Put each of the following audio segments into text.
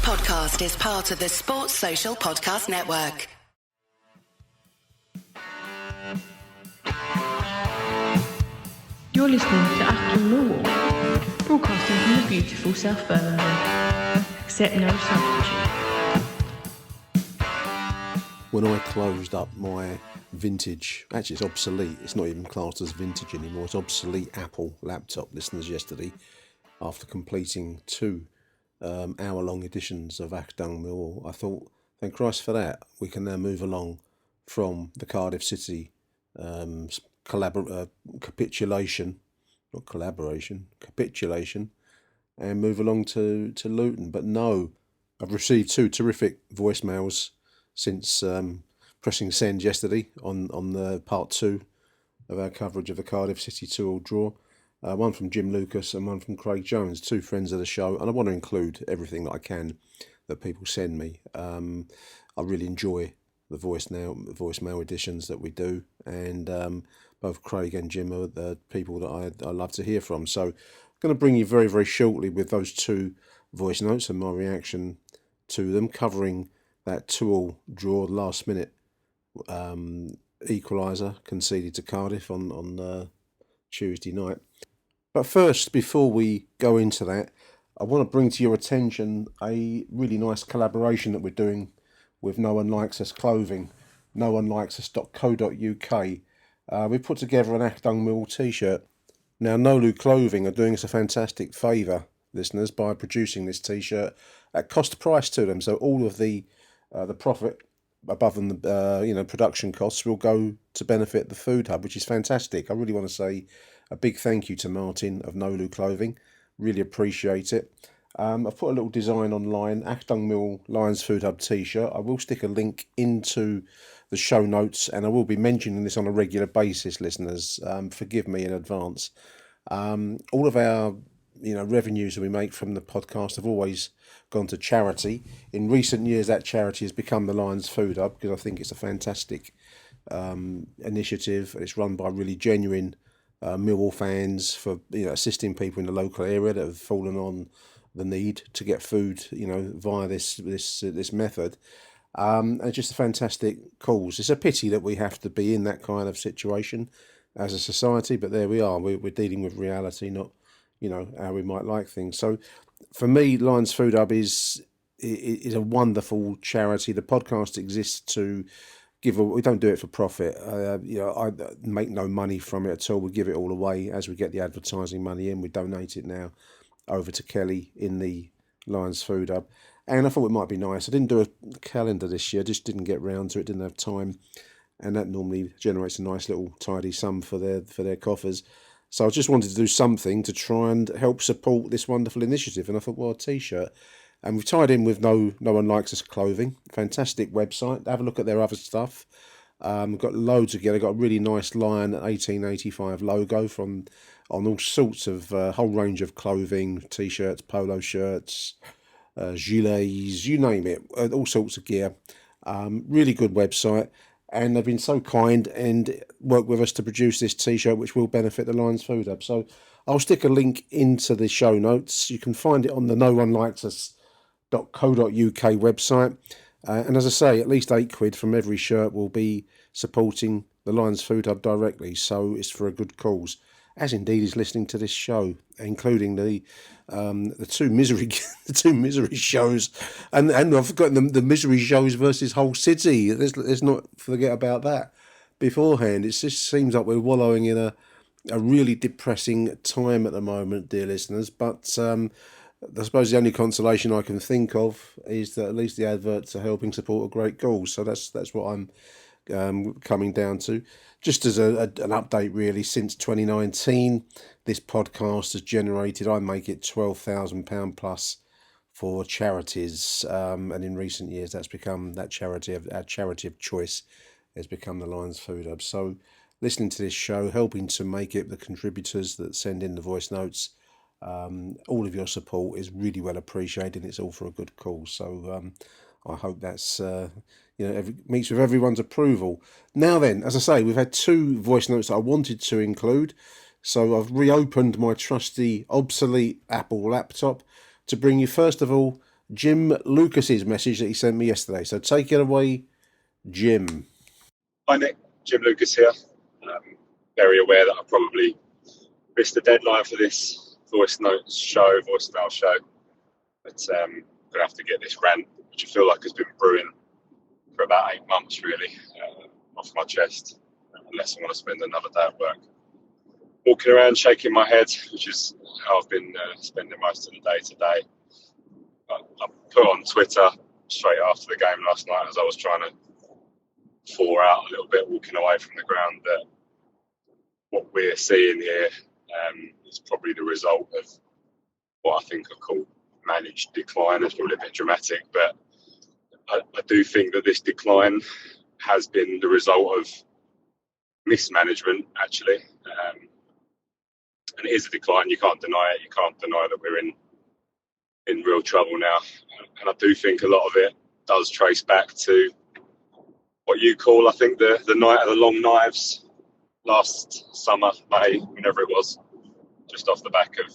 podcast is part of the Sports Social Podcast Network. You're listening to Achtung, Millwall, broadcasting from the beautiful South Birmingham. Accept no substitute. When I closed up my vintage, actually it's obsolete, it's not even classed as vintage anymore, it's obsolete Apple laptop, listeners, yesterday, after completing two hour-long editions of Achtung Millwall, I thought, thank Christ for that, we can now move along from the Cardiff City capitulation, and move along to Luton. But no, I've received two terrific voicemails since pressing send yesterday on the part 2 of our coverage of the Cardiff City 2-2 draw. One from Jim Lucas and one from Craig Jones, two friends of the show, and I want to include everything that I can that people send me. I really enjoy the voicemail editions that we do, and both Craig and Jim are the people that I love to hear from. So I'm going to bring you very, very shortly with those two voice notes and my reaction to them, covering that 2-2 draw, last minute equaliser conceded to Cardiff on Tuesday night. But first, before we go into that, I want to bring to your attention a really nice collaboration that we're doing with No One Likes Us clothing, noonelikes.co.uk. We put together an Achtung Millwall t-shirt. Now, Nolu Clothing are doing us a fantastic favour, listeners, by producing this t-shirt at cost price to them. So all of the profit above and the production costs will go to benefit the food hub, which is fantastic. I really want to say a big thank you to Martin of Nolu Clothing. Really appreciate it. I've put a little design online, Achtung Millwall Lions Food Hub t-shirt. I will stick a link into the show notes, and I will be mentioning this on a regular basis, listeners. Forgive me in advance. All of our revenues that we make from the podcast have always gone to charity. In recent years, that charity has become the Lions Food Hub, because I think it's a fantastic initiative. It's run by really genuine Millwall fans for assisting people in the local area that have fallen on the need to get food via this method. And it's just a fantastic cause. It's a pity that we have to be in that kind of situation as a society, but there we are. We're dealing with reality, not how we might like things. So for me, Lions Food Hub is a wonderful charity. The podcast exists to we don't do it for profit. I make no money from it at all. We give it all away as we get the advertising money in. We donate it now over to Kelly in the Lions Food Hub. And I thought it might be nice. I didn't do a calendar this year, just didn't get round to it, didn't have time. And that normally generates a nice little tidy sum for their coffers. So I just wanted to do something to try and help support this wonderful initiative. And I thought, well, a t-shirt. And we've tied in with No One Likes Us clothing. Fantastic website. Have a look at their other stuff. We've got loads of gear. They've got a really nice Lion 1885 logo on all sorts of whole range of clothing, t-shirts, polo shirts, gilets, you name it, all sorts of gear. Really good website. And they've been so kind and worked with us to produce this t-shirt, which will benefit the Lions Food Hub. So I'll stick a link into the show notes. You can find it on the noonelikes.co.uk website. And as I say, at least £8 from every shirt will be supporting the Lions Food Hub directly. So it's for a good cause, as indeed is listening to this show, including the two misery shows, and I've forgotten the misery shows versus Hull City. Let's not forget about that beforehand. It just seems like we're wallowing in a really depressing time at the moment, dear listeners. But I suppose the only consolation I can think of is that at least the adverts are helping support a great cause. So that's what I'm coming down to. Just as an update, really, since 2019, this podcast has generated, I make it £12,000 plus for charities, and in recent years that's become our charity of choice has become the Lions Food Hub. So listening to this show, helping to make it, the contributors that send in the voice notes, all of your support is really well appreciated. It's all for a good cause. So I hope that's meets with everyone's approval. Now then, as I say, we've had two voice notes that I wanted to include. So I've reopened my trusty, obsolete Apple laptop to bring you, first of all, Jim Lucas's message that he sent me yesterday. So take it away, Jim. Hi Nick, Jim Lucas here. Very aware that I probably missed the deadline for this voicemail show, but I'm going to have to get this rant, which I feel like has been brewing for about 8 months really, off my chest, unless I want to spend another day at work walking around shaking my head, which is how I've been spending most of the day today. I put on Twitter straight after the game last night as I was trying to thaw out a little bit, walking away from the ground, that what we're seeing here is probably the result of what I think I call managed decline. It's probably a bit dramatic, but I do think that this decline has been the result of mismanagement, actually. And it is a decline, you can't deny it. You can't deny that we're in real trouble now. And I do think a lot of it does trace back to what you call, I think, the night of the long knives last summer, May, whenever it was, just off the back of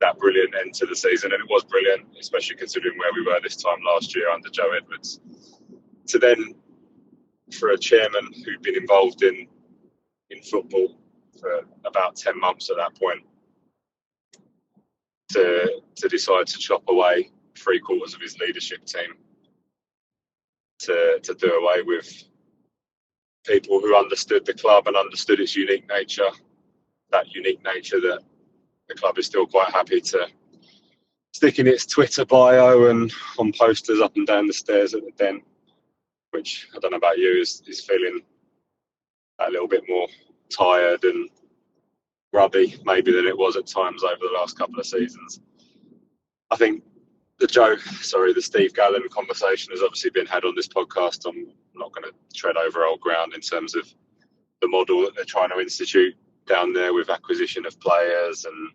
that brilliant end to the season. And it was brilliant, especially considering where we were this time last year under Joe Edwards. To then, for a chairman who'd been involved in football for about 10 months at that point, to decide to chop away 3/4 of his leadership team, to do away with people who understood the club and understood its unique nature, that unique nature that the club is still quite happy to stick in its Twitter bio and on posters up and down the stairs at the Den, which, I don't know about you, is feeling a little bit more tired and grubby maybe than it was at times over the last couple of seasons. I think the Steve Gallen conversation has obviously been had on this podcast. I'm not going to tread over old ground in terms of the model that they're trying to institute down there with acquisition of players and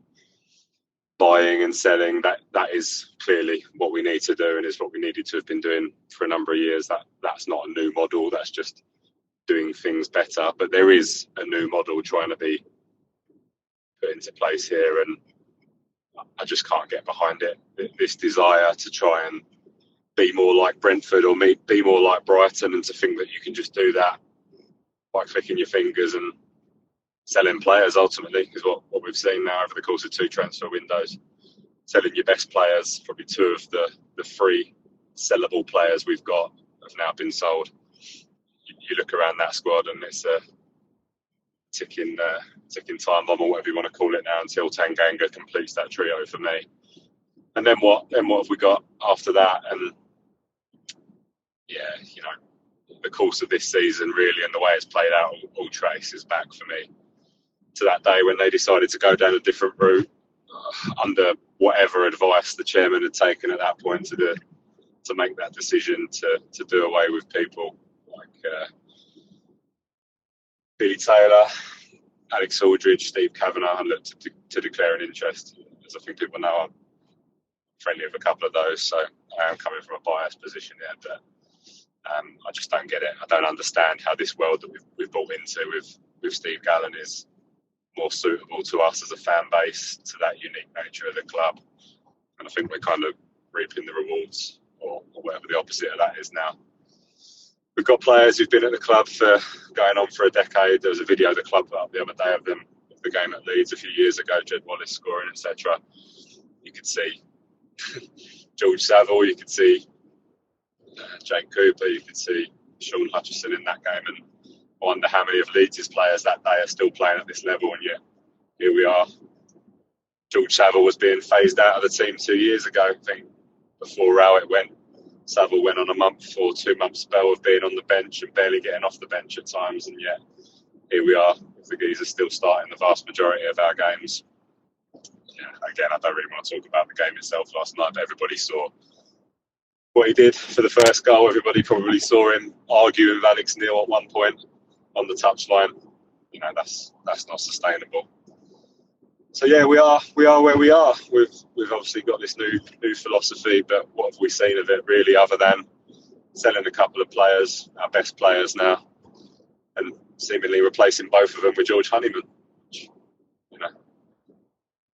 buying and selling. That is clearly what we need to do, and is what we needed to have been doing for a number of years. That's not a new model, that's just doing things better. But there is a new model trying to be put into place here, and I just can't get behind it. This desire to try and be more like Brentford or be more like Brighton, and to think that you can just do that by clicking your fingers and selling players, ultimately, is what we've seen now over the course of 2 transfer windows. Selling your best players, probably 2 of the 3 sellable players we've got have now been sold. You look around that squad and it's a ticking time bomb, or whatever you want to call it now, until Tanganga completes that trio for me. And then what have we got after that? And yeah, the course of this season really, and the way it's played out, all traces back for me to that day when they decided to go down a different route, under whatever advice the chairman had taken at that point to make that decision to do away with people like Billy Taylor, Alex Aldridge, Steve Kavanagh, and looked to declare an interest. As I think people know, I'm friendly with a couple of those, so I am coming from a biased position here, but I just don't get it. I don't understand how this world that we've bought into with Steve Gallen is more suitable to us as a fan base, to that unique nature of the club. And I think we're kind of reaping the rewards, or whatever the opposite of that is now. We've got players who've been at the club for going on for a decade. There was a video the club put up the other day of them, of the game at Leeds a few years ago, Jed Wallace scoring, etc. You could see George Saville, you could see Jake Cooper, you could see Sean Hutchison in that game, and I wonder how many of Leeds' players that day are still playing at this level, and yet here we are. George Saville was being phased out of the team 2 years ago. I think before Rowett went, Saville went on a month or 2 month spell of being on the bench and barely getting off the bench at times, and yet here we are. The geezers still starting the vast majority of our games. Yeah, again, I don't really want to talk about the game itself last night, but everybody saw what he did for the first goal. Everybody probably saw him arguing with Alex Neil at one point on the touchline. That's not sustainable. So yeah, we are where we are. We've obviously got this new philosophy, but what have we seen of it really, other than selling a couple of players, our best players now, and seemingly replacing both of them with George Honeyman?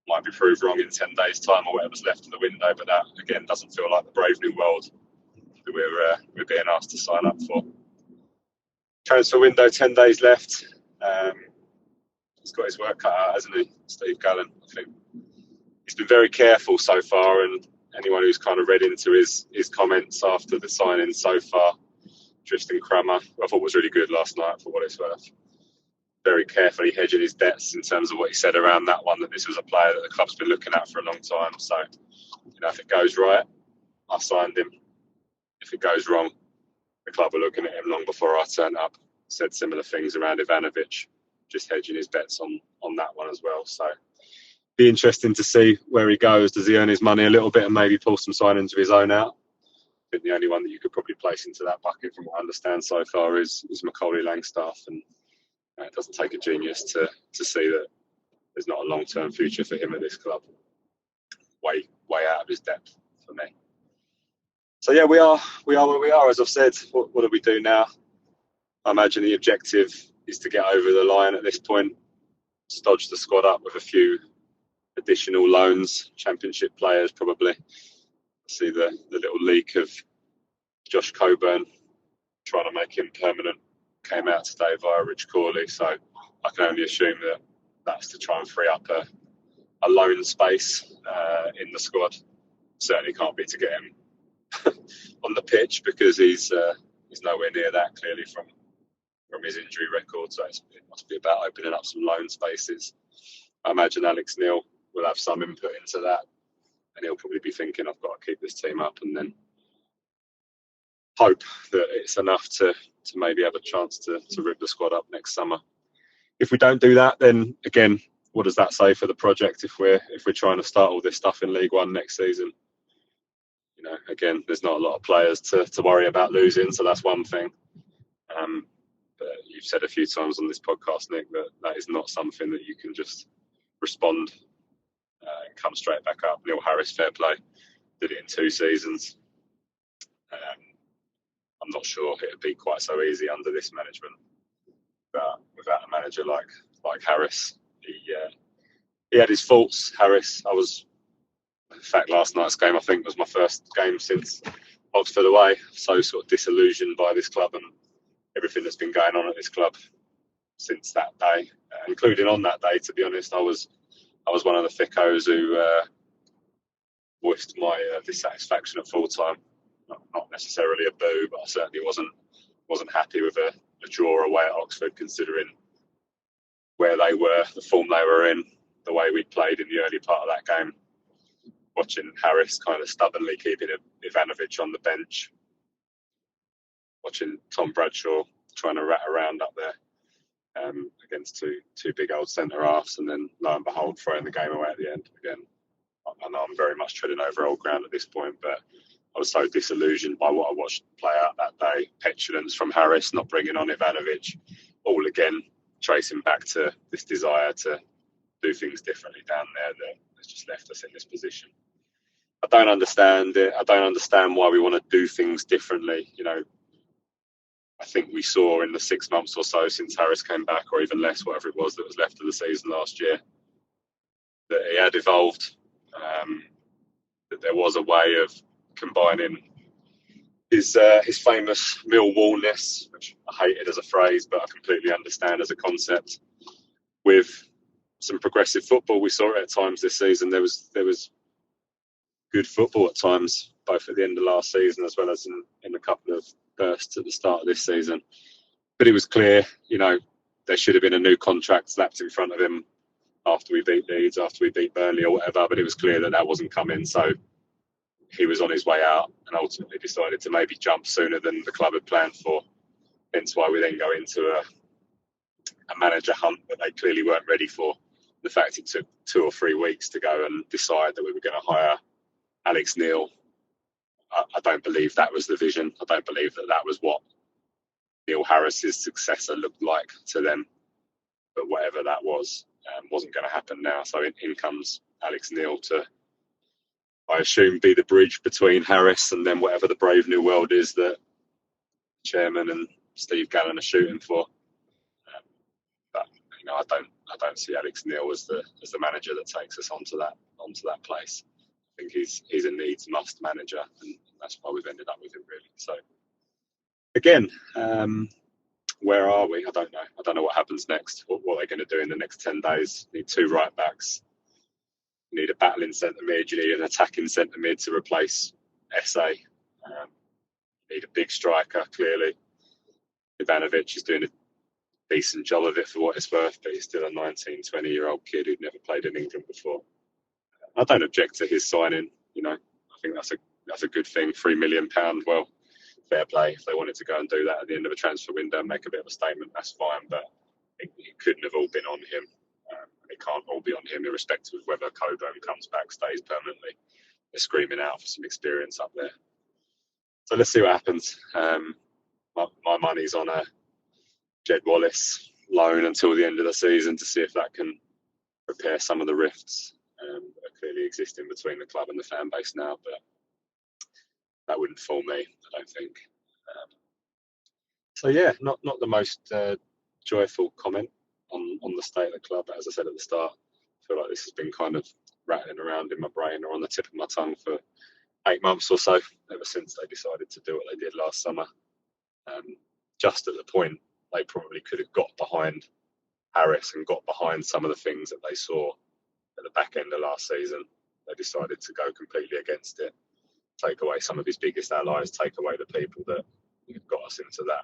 might be proved wrong in 10 days' time or whatever's left of the window. But that, again, doesn't feel like the brave new world that we're being asked to sign up for. Transfer window, 10 days left. He's got his work cut out, hasn't he, Steve Gallen? I think he's been very careful so far, and anyone who's kind of read into his comments after the signing so far, Tristan Crummer, I thought was really good last night for what it's worth. Very carefully hedging his bets in terms of what he said around that one, that this was a player that the club's been looking at for a long time. So, if it goes right, I signed him. If it goes wrong, the club were looking at him long before I turned up. Said similar things around Ivanovic, just hedging his bets on that one as well. So, be interesting to see where he goes. Does he earn his money a little bit and maybe pull some signings of his own out? I think the only one that you could probably place into that bucket, from what I understand so far, is Macaulay Langstaff, and it doesn't take a genius to see that there's not a long-term future for him at this club. Way out of his depth for me. So yeah, we are where we are. As I've said, what do we do now? I imagine the objective is to get over the line at this point, stodge the squad up with a few additional loans, championship players probably. See the little leak of Josh Coburn trying to make him permanent came out today via Rich Corley, so I can only assume that that's to try and free up a loan space in the squad. Certainly can't be to get him on the pitch, because he's nowhere near that, clearly, from his injury record. So it must be about opening up some loan spaces. I imagine Alex Neil will have some input into that, and he'll probably be thinking, I've got to keep this team up, and then hope that it's enough to maybe have a chance to rip the squad up next summer. If we don't do that, then again, what does that say for the project if we're trying to start all this stuff in League One next season? Again, there's not a lot of players to worry about losing, so that's one thing. But you've said a few times on this podcast, Nick, that is not something that you can just respond and come straight back up. Neil Harris, fair play, did it in 2 seasons. I'm not sure it'd be quite so easy under this management. But without a manager like Harris, he had his faults. Harris, in fact, last night's game I think was my first game since Oxford away. So sort of disillusioned by this club and everything that's been going on at this club since that day, including on that day. To be honest, I was one of the thickos who voiced my dissatisfaction at full time. Not necessarily a boo, but I certainly wasn't happy with a draw away at Oxford, considering where they were, the form they were in, the way we played in the early part of that game. Watching Harris kind of stubbornly keeping Ivanovic on the bench, watching Tom Bradshaw trying to rat around up there against two big old centre halves, and then lo and behold throwing the game away at the end. Again, I know I'm very much treading over old ground at this point, but I was so disillusioned by what I watched play out that day. Petulance from Harris, not bringing on Ivanovic, all again tracing back to this desire to do things differently down there that has just left us in this position. I don't understand it. I don't understand why we want to do things differently. I think we saw in the 6 months or so since Harris came back, or even less, whatever it was that was left of the season last year, that he had evolved, that there was a way of combining his famous Millwallness, which I hated as a phrase, but I completely understand as a concept, with some progressive football. We saw it at times this season. There was good football at times, both at the end of last season as well as in a couple of bursts at the start of this season. But it was clear, there should have been a new contract slapped in front of him after we beat Leeds, after we beat Burnley or whatever, but it was clear that wasn't coming. So he was on his way out and ultimately decided to maybe jump sooner than the club had planned for. Hence why we then go into a manager hunt that they clearly weren't ready for. The fact it took 2 or 3 weeks to go and decide that we were going to hire Alex Neil, I don't believe that was the vision. I don't believe that was what Neil Harris's successor looked like to them. But whatever that was, wasn't going to happen now. So in comes Alex Neil to, I assume, be the bridge between Harris and then whatever the brave new world is that Chairman and Steve Gallen are shooting for. But I don't see Alex Neil as the manager that takes us onto that place. I think he's a needs must manager, and that's why we've ended up with him, really. So again, where are we? I don't know. I don't know what happens next. What are they going to do in the next 10 days? Need 2 right backs. You need a battling centre mid. You need an attacking centre mid to replace SA. You need a big striker, clearly. Ivanovic is doing a decent job of it for what it's worth, but he's still a 19, 20-year-old kid who'd never played in England before. I don't object to his signing. I think that's a good thing. £3 million. Well, fair play. If they wanted to go and do that at the end of a transfer window and make a bit of a statement, that's fine. But it couldn't have all been on him. It can't all be on him, irrespective of whether Coburn comes back, stays permanently. They're screaming out for some experience up there. So let's see what happens. My money's on a Jed Wallace loan until the end of the season to see if that can repair some of the rifts that are clearly existing between the club and the fan base now. But that wouldn't fool me, I don't think. So yeah, not the most joyful comment on the state of the club. But as I said at the start, I feel like this has been kind of rattling around in my brain or on the tip of my tongue for 8 months or so, ever since they decided to do what they did last summer. Just at the point they probably could have got behind Harris and got behind some of the things that they saw at the back end of last season. They decided to go completely against it, take away some of his biggest allies, take away the people that got us into that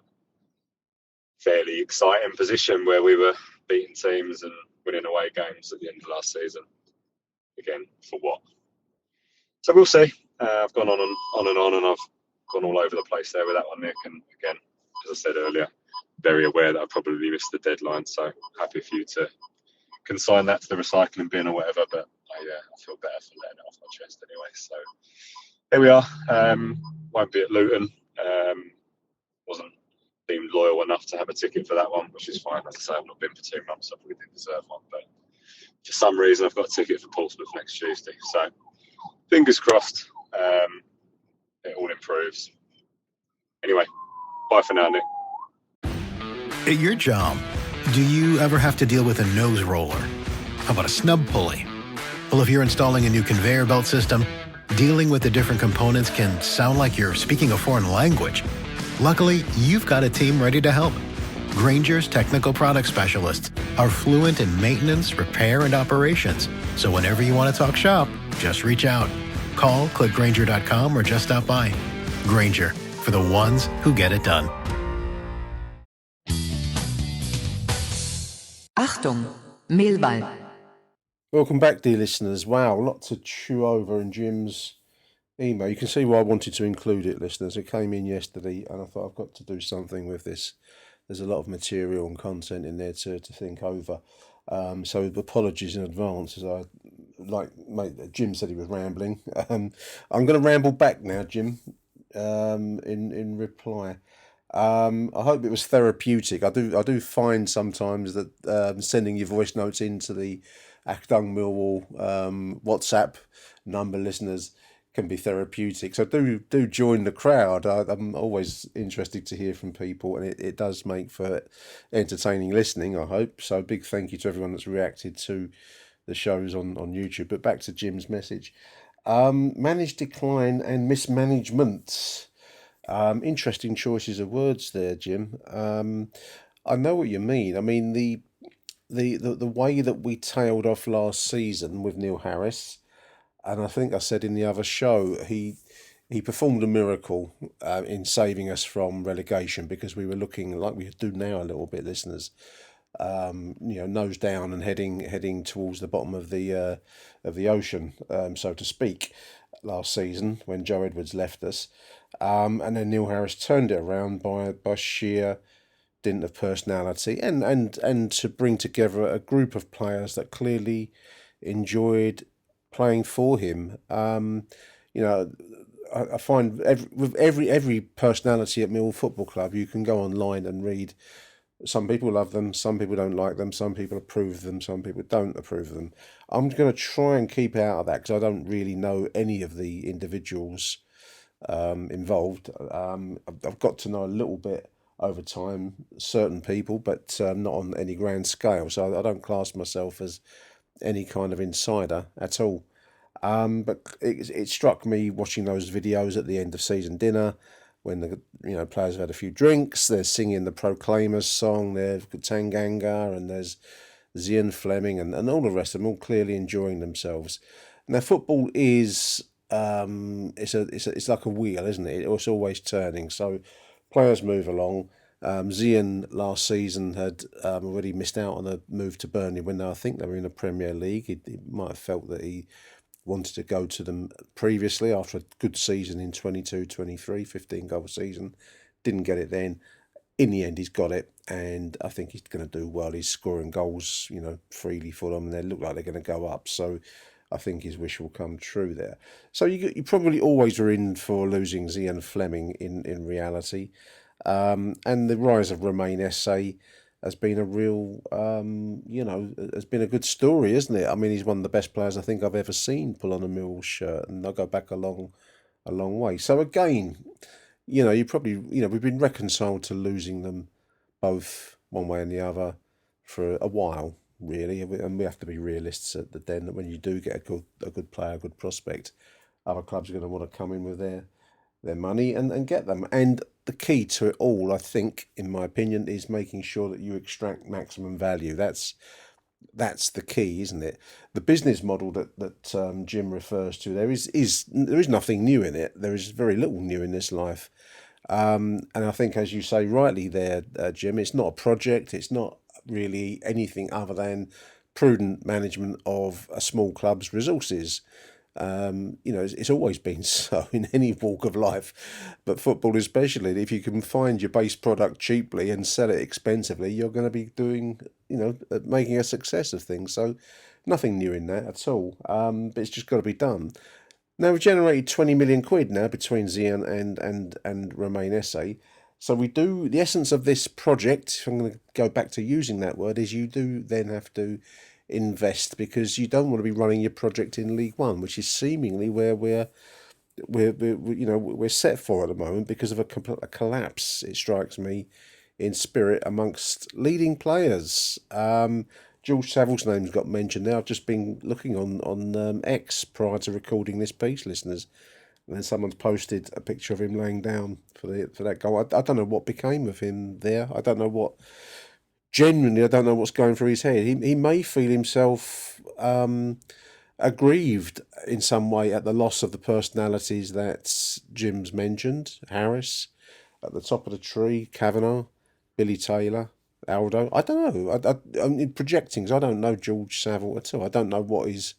fairly exciting position where we were beating teams and winning away games at the end of last season. Again, for what? So we'll see. I've gone on and I've gone all over the place there with that one, Nick. And again, as I said earlier, very aware that I probably missed the deadline. So happy for you to consign that to the recycling bin or whatever. But I feel better for letting it off my chest anyway. So here we are. Won't be at Luton. Wasn't deemed loyal enough to have a ticket for that one, which is fine. As I say, I've not been for 2 months. I probably didn't deserve one. But for some reason, I've got a ticket for Portsmouth next Tuesday. So fingers crossed. It all improves. Anyway, bye for now, Nick. At your job, do you ever have to deal with a nose roller? How about a snub pulley? Well, if you're installing a new conveyor belt system, dealing with the different components can sound like you're speaking a foreign language. Luckily, you've got a team ready to help. Grainger's technical product specialists are fluent in maintenance, repair, and operations. So whenever you want to talk shop, just reach out. Call, click Grainger.com, or just stop by. Grainger, for the ones who get it done. Achtung, Millwall. Welcome back, dear listeners. Wow, a lot to chew over in Jim's email. You can see why I wanted to include it, listeners. It came in yesterday, and I thought I've got to do something with this. There's a lot of material and content in there to think over. So apologies in advance, as Jim said he was rambling. I'm going to ramble back now, Jim, in reply. I hope it was therapeutic. I do find sometimes that sending your voice notes into the Achtung Millwall WhatsApp number, listeners, can be therapeutic. So do join the crowd. I'm always interested to hear from people, and it does make for entertaining listening, I hope. So big thank you to everyone that's reacted to the shows on YouTube. But back to Jim's message. Managed decline and mismanagement. Interesting choices of words there, Jim. I know what you mean. I mean, the way that we tailed off last season with Neil Harris, and I think I said in the other show, he performed a miracle in saving us from relegation, because we were looking like we do now a little bit, listeners. Nose down and heading towards the bottom of the ocean, so to speak, last season when Joe Edwards left us. And then Neil Harris turned it around by sheer dint of personality and to bring together a group of players that clearly enjoyed playing for him. I find with every personality at Millwall Football Club, you can go online and read. Some people love them, some people don't like them, some people approve of them, some people don't approve of them. I'm going to try and keep out of that because I don't really know any of the individuals involved. I've got to know a little bit over time, certain people, but not on any grand scale. So I don't class myself as any kind of insider at all. But it struck me watching those videos at the end of season dinner when the players have had a few drinks. They're singing the Proclaimers song. There's Tanganga and there's Zian Fleming and all the rest of them all clearly enjoying themselves. Now football is it's like a wheel, isn't it? It's always turning. So players move along. Zian last season had already missed out on a move to Burnley when I think they were in the Premier League. He might have felt that he wanted to go to them previously after a good season in 22-23, 15-goal season. Didn't get it then. In the end, he's got it, and I think he's going to do well. He's scoring goals, freely for them, and they look like they're going to go up. So I think his wish will come true there. So you probably always were in for losing Zian Fleming in reality. And the rise of Romain Esse has been a real, has been a good story, isn't it? I mean, he's one of the best players I think I've ever seen pull on a Millwall shirt, and I'll go back a long way. So again, you probably, we've been reconciled to losing them both one way and the other for a while, really, and we have to be realists at the den that when you do get a good player, a good prospect, other clubs are going to want to come in with their money and get them. And the key to it all, I think, in my opinion, is making sure that you extract maximum value. That's the key, isn't it? The business model that Jim refers to there is nothing new in it. There is very little new in this life, and I think, as you say rightly there, Jim, it's not a project. It's not really anything other than prudent management of a small club's resources. It's always been so in any walk of life, but football especially. If you can find your base product cheaply and sell it expensively, you're going to be doing, making a success of things. So nothing new in that at all. But it's just got to be done. Now we've generated 20 million quid now between Zian and Romain Esse. So we do, the essence of this project, if I'm going to go back to using that word, is you do then have to invest, because you don't want to be running your project in League One, which is seemingly where we're set for at the moment because of a collapse, it strikes me, in spirit amongst leading players. George Saville's name's got mentioned there. I've just been looking on X prior to recording this piece, listeners, and then someone's posted a picture of him laying down for that goal. I don't know what became of him there. I don't know what. Genuinely, I don't know what's going through his head. He may feel himself aggrieved in some way at the loss of the personalities that Jim's mentioned. Harris, at the top of the tree, Kavanagh, Billy Taylor, Aldo. I don't know. I'm projecting, because I don't know George Saville at all. I don't know what his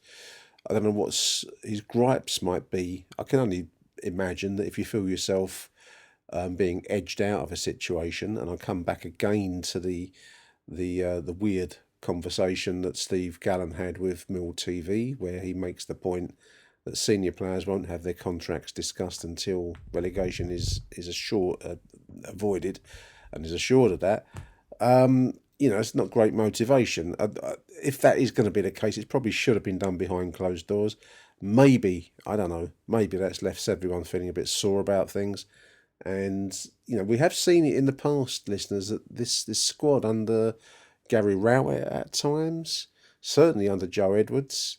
gripes might be. I can only imagine that if you feel yourself being edged out of a situation, and I come back again to the weird conversation that Steve Gallen had with Mill TV, where he makes the point that senior players won't have their contracts discussed until relegation is avoided, and is assured of that. It's not great motivation. If that is going to be the case, it probably should have been done behind closed doors. Maybe, I don't know, maybe that's left everyone feeling a bit sore about things. And, we have seen it in the past, listeners, that this squad under Gary Rowett at times, certainly under Joe Edwards,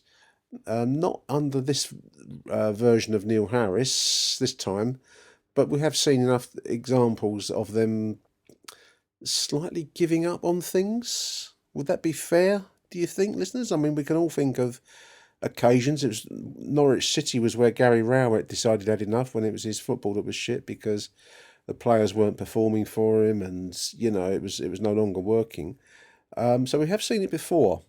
not under this version of Neil Harris this time, but we have seen enough examples of them slightly giving up on things. Would that be fair, do you think, listeners? I mean, we can all think of occasions. It was Norwich City was where Gary Rowett decided had enough when it was his football that was shit because the players weren't performing for him, and it was no longer working. So we have seen it before,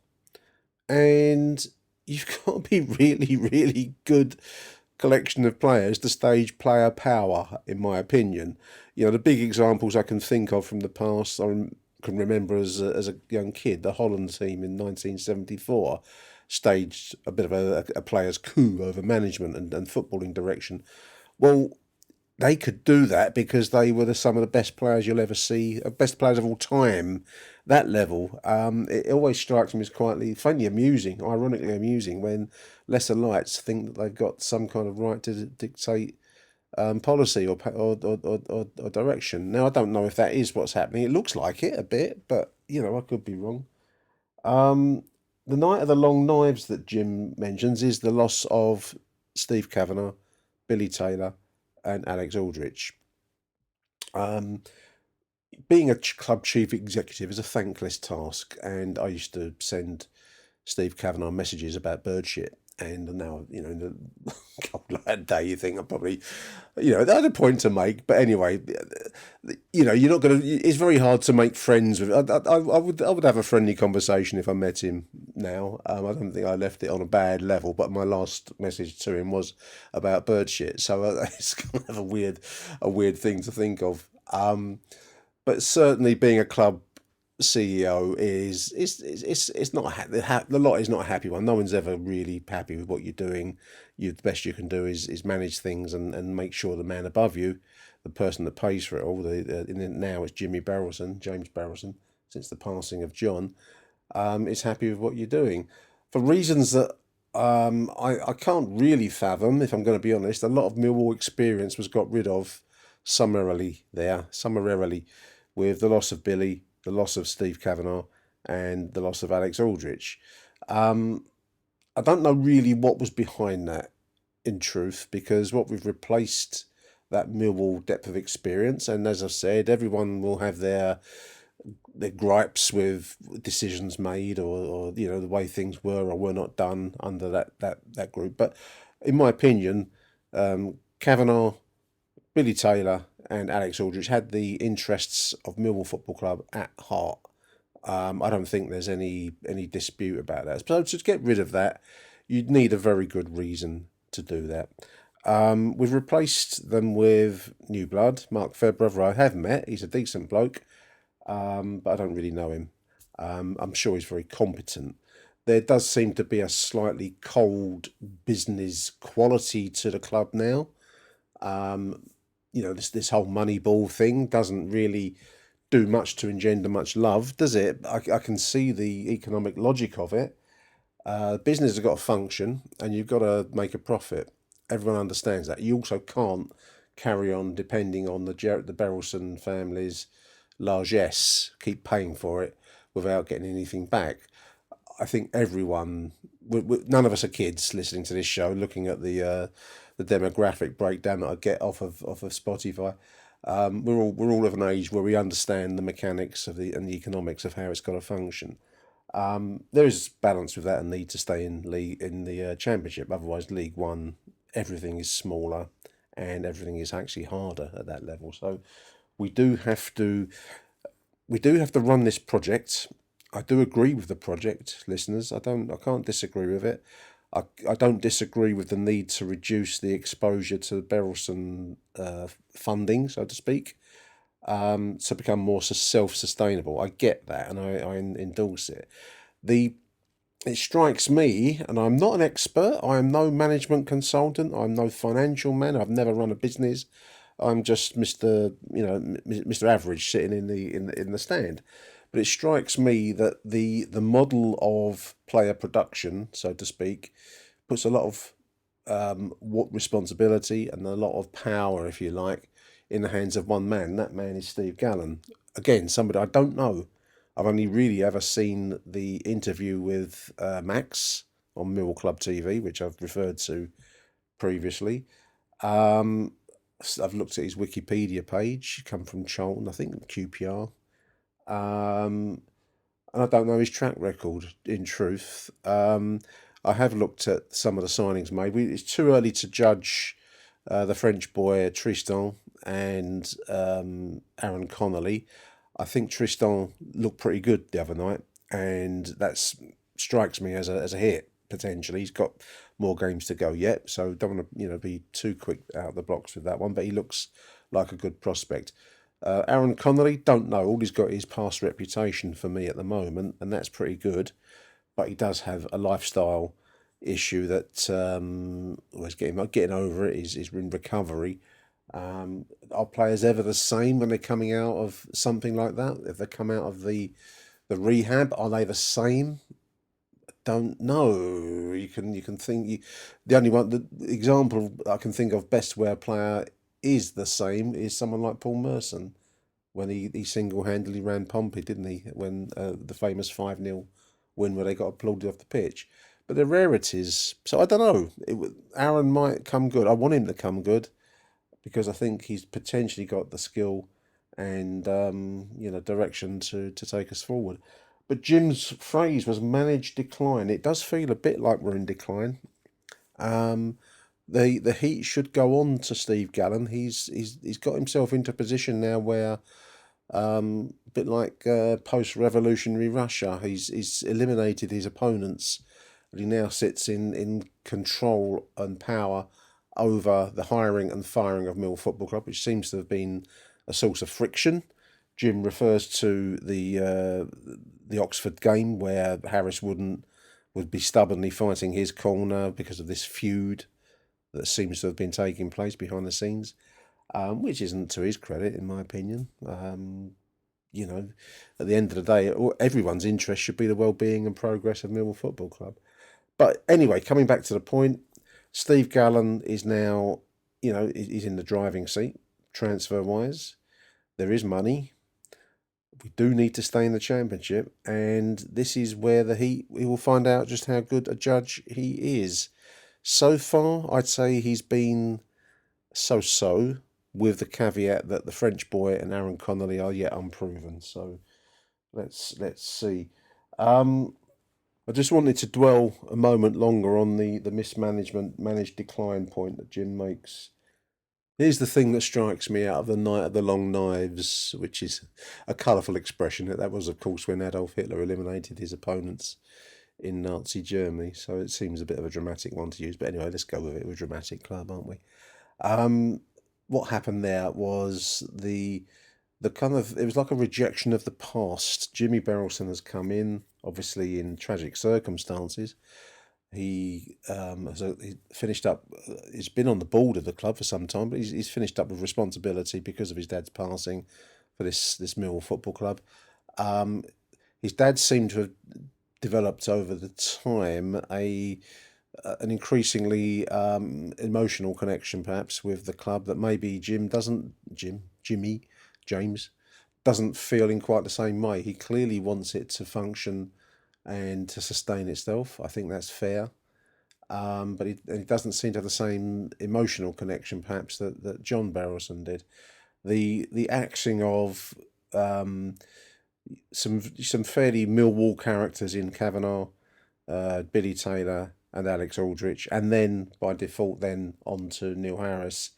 and you've got to be really, really good collection of players to stage player power, in my opinion. The big examples I can think of from the past, I can remember as a young kid, the Holland team in 1974 staged a bit of a players' coup over management and footballing direction. Well, they could do that because they were some of the best players you'll ever see, best players of all time, that level. It always strikes me as faintly amusing, ironically amusing, when lesser lights think that they've got some kind of right to dictate policy or direction. Now, I don't know if that is what's happening. It looks like it a bit, but I could be wrong. The night of the long knives that Jim mentions is the loss of Steve Kavanagh, Billy Taylor, and Alex Aldrich. Being a club chief executive is a thankless task, and I used to send Steve Kavanagh messages about bird shit. And now, in the cold light day, you think I'm probably, I had a point to make. But anyway, you're not going to. It's very hard to make friends with. I would have a friendly conversation if I met him now. I don't think I left it on a bad level. But my last message to him was about bird shit. So it's kind of a weird thing to think of. But certainly being a club CEO is it's not the lot is not a happy one. No one's ever really happy with what you're doing. The best you can do is manage things and make sure the man above you, the person that pays for it all, now it's James Barrelson, since the passing of John, is happy with what you're doing, for reasons that I can't really fathom. If I'm going to be honest, a lot of Millwall experience was got rid of summarily with the loss of Billy, the loss of Steve Kavanagh, and the loss of Alex Aldrich. I don't know really what was behind that, in truth, because what we've replaced that Millwall depth of experience, and as I've said, everyone will have their gripes with decisions made or the way things were or were not done under that group. But in my opinion, Kavanagh, Billy Taylor, and Alex Aldrich had the interests of Millwall Football Club at heart. I don't think there's any dispute about that. So to get rid of that, you'd need a very good reason to do that. We've replaced them with new blood. Mark Fairbrother I have met. He's a decent bloke, but I don't really know him. I'm sure he's very competent. There does seem to be a slightly cold business quality to the club now. This whole Moneyball thing doesn't really do much to engender much love, does it? I can see the economic logic of it. Business has got to function, and you've got to make a profit. Everyone understands that. You also can't carry on depending on the Berylson family's largesse, keep paying for it without getting anything back. I think everyone, none of us are kids listening to this show, looking at the demographic breakdown that I get off of Spotify. We're all of an age where we understand the mechanics and the economics of how it's got to function. There is balance with that and need to stay in the Championship. Otherwise, League One, everything is smaller and everything is actually harder at that level. So we do have to run this project. I do agree with the project, listeners. I can't disagree with it. I don't disagree with the need to reduce the exposure to Berylson funding, so to speak, to become more self-sustainable. I get that, and I endorse it. It strikes me, and I'm not an expert. I am no management consultant. I'm no financial man. I've never run a business. I'm just Mr. Mr. Average sitting in the stand. But it strikes me that the model of player production, so to speak, puts a lot of responsibility and a lot of power, if you like, in the hands of one man. That man is Steve Gallen. Again, somebody I don't know. I've only really ever seen the interview with Max on Millwall Club TV, which I've referred to previously. I've looked at his Wikipedia page, come from Charlton, I think, QPR. And I don't know his track record, in truth. I have looked at some of the signings made. It's too early to judge the French boy Tristan and Aaron Connolly. I think Tristan looked pretty good the other night, and that strikes me as a hit, potentially. He's got more games to go yet, so don't want to be too quick out of the blocks with that one, but he looks like a good prospect. Aaron Connolly, don't know. All he's got is past reputation for me at the moment, and that's pretty good. But he does have a lifestyle issue that was getting over it. Is in recovery. Are players ever the same when they're coming out of something like that? If they come out of the rehab, are they the same? Don't know. You can think the only one, the example I can think of best where a player is the same is someone like Paul Merson when he single-handedly ran Pompey, didn't he? When the famous 5-0 win where they got applauded off the pitch. But they're rarities. So I don't know. Aaron might come good. I want him to come good because I think he's potentially got the skill and direction to take us forward. But Jim's phrase was managed decline. It does feel a bit like we're in decline. The heat should go on to Steve Gallen. He's got himself into a position now where, a bit like post-revolutionary Russia, he's eliminated his opponents, and he now sits in control and power over the hiring and firing of Millwall Football Club, which seems to have been a source of friction. Jim refers to the Oxford game where Harris would be stubbornly fighting his corner because of this feud that seems to have been taking place behind the scenes, which isn't to his credit, in my opinion. At the end of the day, everyone's interest should be the well-being and progress of Millwall Football Club. But anyway, coming back to the point, Steve Gallen is now, he's in the driving seat, transfer-wise. There is money. We do need to stay in the Championship, and this is where we will find out just how good a judge he is. So far, I'd say he's been so-so, with the caveat that the French boy and Aaron Connolly are yet unproven. So let's see. I just wanted to dwell a moment longer on the managed decline point that Jim makes. Here's the thing that strikes me out of the Night of the Long Knives, which is a colourful expression. That was, of course, when Adolf Hitler eliminated his opponents in Nazi Germany. So it seems a bit of a dramatic one to use. But anyway, let's go with it. We're a dramatic club, aren't we? What happened there was the kind of, it was like a rejection of the past. Jimmy Berylson has come in, obviously in tragic circumstances. He finished up. He's been on the board of the club for some time, but he's finished up with responsibility because of his dad's passing for this Millwall Football Club. His dad seemed to have developed over the time an increasingly emotional connection, perhaps, with the club that maybe James doesn't feel in quite the same way. He clearly wants it to function and to sustain itself. I think that's fair. But it doesn't seem to have the same emotional connection, perhaps, that John Berylson did. The axing of some fairly Millwall characters in Kavanagh, Billy Taylor and Alex Aldrich, and then by default then on to Neil Harris,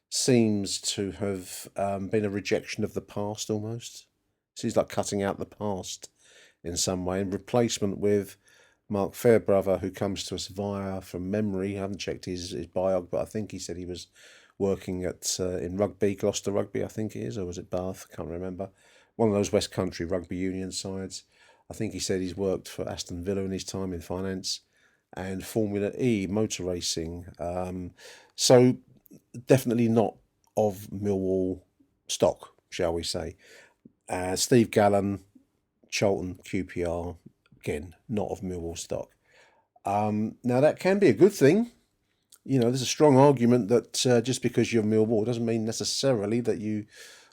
seems to have been a rejection of the past almost. Seems like cutting out the past in some way, in replacement with Mark Fairbrother, who comes to us from memory. I haven't checked his biog, but I think he said he was working in rugby, Gloucester Rugby, I think it is, or was it Bath? I can't remember. One of those West Country rugby union sides. I think he said he's worked for Aston Villa in his time in finance and Formula E, motor racing. So definitely not of Millwall stock, shall we say. Steve Gallen, Charlton, QPR, again, not of Millwall stock. Now, that can be a good thing. There's a strong argument that just because you're Millwall doesn't mean necessarily that you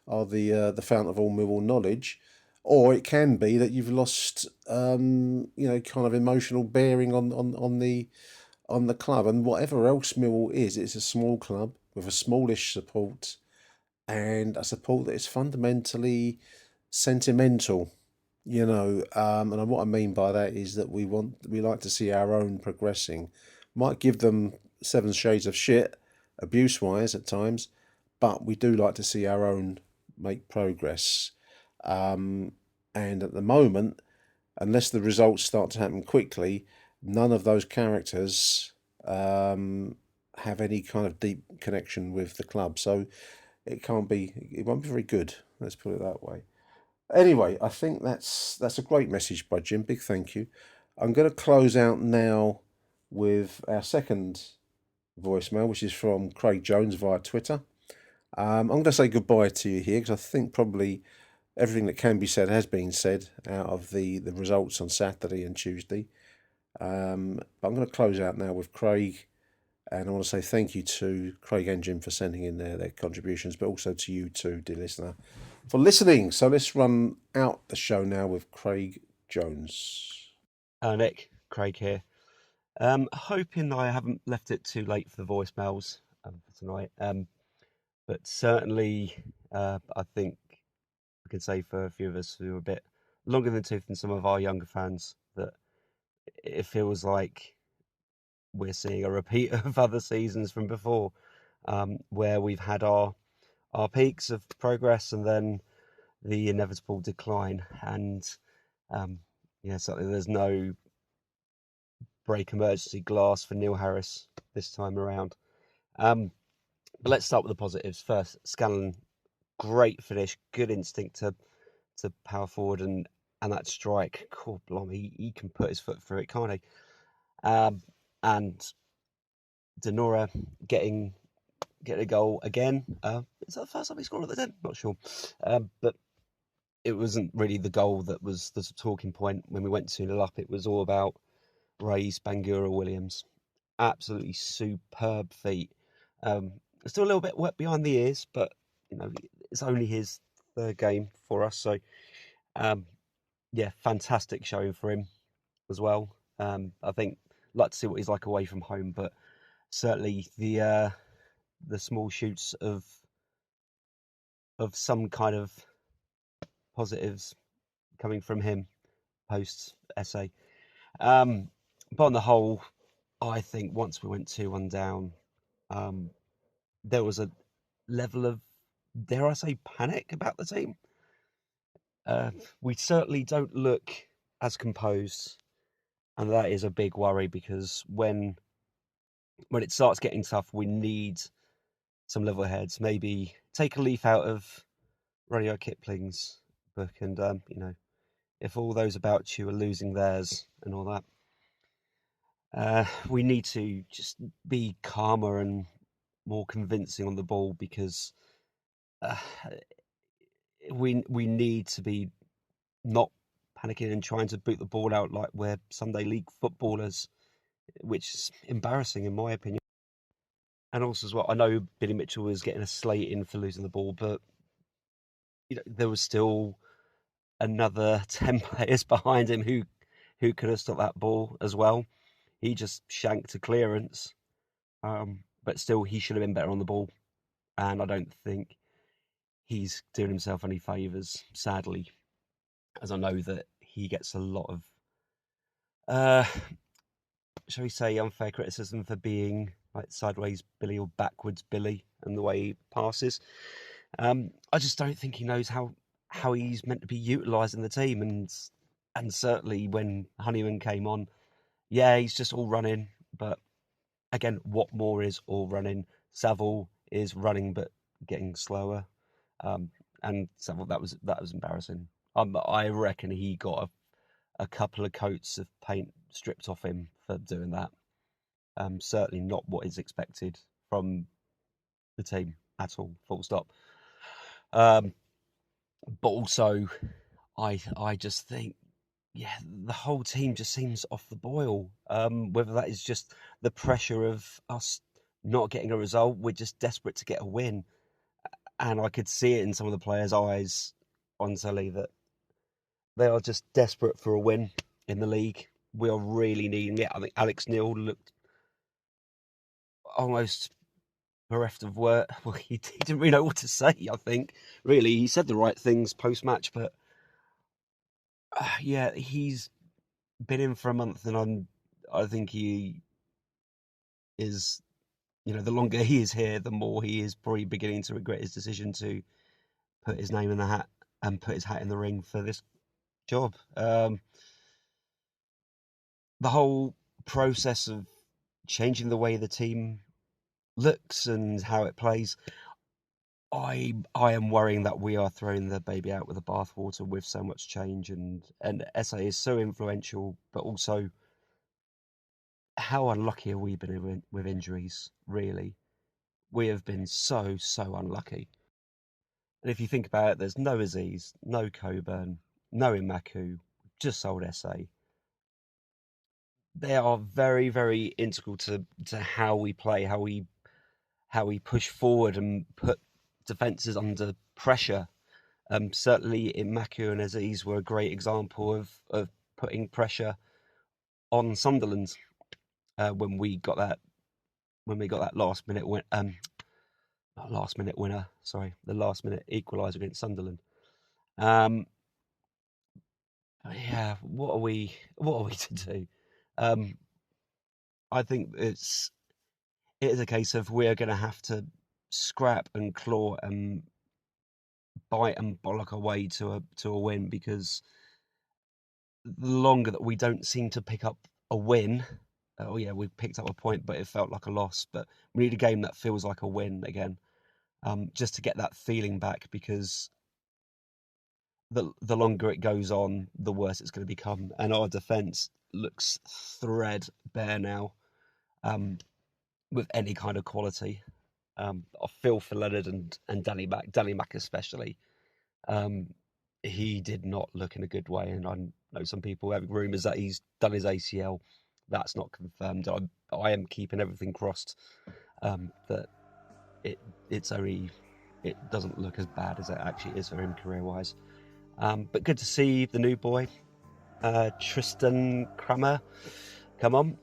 are the fount of all Millwall knowledge. Or it can be that you've lost, kind of emotional bearing on the club. And whatever else Millwall is, it's a small club with a smallish support and a support that is fundamentally sentimental. And what I mean by that is that we like to see our own progressing. Might give them 7 shades of shit, abuse-wise at times, but we do like to see our own make progress. And at the moment, unless the results start to happen quickly, none of those characters have any kind of deep connection with the club. So it won't be very good. Let's put it that way. Anyway, I think that's a great message by Jim. Big thank you. I'm going to close out now with our second voicemail, which is from Craig Jones via Twitter. I'm going to say goodbye to you here because I think probably everything that can be said has been said out of the results on Saturday and Tuesday. But I'm going to close out now with Craig And I want to say thank you to Craig and Jim for sending in their contributions, but also to you too, dear listener, for listening. So let's run out the show now with Craig Jones. Nick, Craig here. Hoping I haven't left it too late for the voicemails for tonight. But certainly, I think we can say for a few of us who are a bit longer than tooth than some of our younger fans that it feels like we're seeing a repeat of other seasons from before, where we've had our peaks of progress and then the inevitable decline. And certainly there's no break emergency glass for Neil Harris this time around. But let's start with the positives first. Scanlon, great finish, good instinct to power forward, and that strike. Cool, blimey, he can put his foot through it, can't he? And Denora getting a goal again. Is that the first time he scored at the Den? Not sure, but it wasn't really the goal that was the talking point when we went 2-0 up. It was all about Ray's Bangura Williams. Absolutely superb feat. Still a little bit wet behind the ears, but it's only his third game for us, so fantastic showing for him as well. I think like to see what he's like away from home, but certainly the small shoots of some kind of positives coming from him post essay. But on the whole, I think once we went 2-1 down, there was a level of, dare I say, panic about the team. We certainly don't look as composed, and that is a big worry because when it starts getting tough, we need some level heads. Maybe take a leaf out of Rudyard Kipling's book, and if all those about you are losing theirs and all that, we need to just be calmer and more convincing on the ball because we need to be not panicking and trying to boot the ball out like we're Sunday League footballers, which is embarrassing in my opinion. And also as well, I know Billy Mitchell was getting a slate in for losing the ball, but there was still another 10 players behind him who could have stopped that ball as well. He just shanked a clearance, but still he should have been better on the ball, and I don't think he's doing himself any favours, sadly, as I know that he gets a lot of, shall we say, unfair criticism for being like sideways Billy or backwards Billy and the way he passes. I just don't think he knows how he's meant to be utilised in the team, and certainly when Honeyman came on, he's just all running, but again, what more is all running? Saville is running but getting slower, and Saville, that was embarrassing. I reckon he got a couple of coats of paint stripped off him for doing that. Certainly not what is expected from the team at all, full stop. But also, I just think, the whole team just seems off the boil. Whether that is just the pressure of us not getting a result, we're just desperate to get a win. And I could see it in some of the players' eyes on telly that they are just desperate for a win in the league. We are really needing it. I think Alex Neil looked almost bereft of word. Well, he didn't really know what to say, I think. Really, he said the right things post-match, but he's been in for a month, and I think he is, the longer he is here, the more he is probably beginning to regret his decision to put his name in the hat and put his hat in the ring for this job. The whole process of changing the way the team looks and how it plays, I am worrying that we are throwing the baby out with the bathwater with so much change, and SA is so influential, but also how unlucky have we been with injuries, really? We have been so unlucky. And if you think about it, there's no Aziz, no Coburn, no Imaku, just sold SA. they are very, very integral to how we play, how we push forward and put defences under pressure. Certainly, Imaku and Aziz were a great example of putting pressure on Sunderland when we got that last minute win. Not last minute winner. Sorry, the last minute equaliser against Sunderland. Yeah, what are we to do? I think it is a case of we're going to have to scrap and claw and bite and bollock our way to a win, because the longer that we don't seem to pick up a win, we picked up a point, but it felt like a loss. But we need a game that feels like a win again, just to get that feeling back, because the longer it goes on, the worse it's going to become. And our defence looks threadbare now, with any kind of quality. I feel for Leonard and Danny Mack especially. He did not look in a good way, and I know some people have rumours that he's done his ACL. That's not confirmed. I am keeping everything crossed that it doesn't look as bad as it actually is for him career-wise. But good to see the new boy, Tristan Kramer, come on.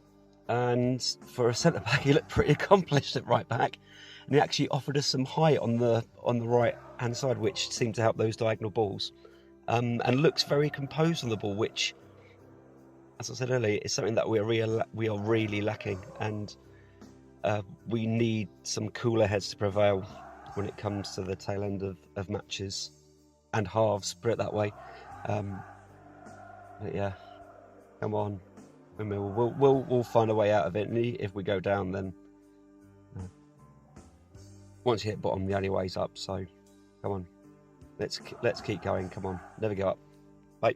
And for a centre-back, he looked pretty accomplished at right-back. And he actually offered us some height on the right-hand side, which seemed to help those diagonal balls. And looks very composed on the ball, which, as I said earlier, is something that we are really lacking. And we need some cooler heads to prevail when it comes to the tail end of matches and halves, put it that way. But yeah, come on. We'll find a way out of it. And if we go down, then once you hit bottom, the only way's up. So come on, let's keep going. Come on, never give up. Bye.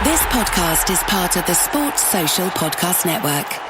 This podcast is part of the Sports Social Podcast Network.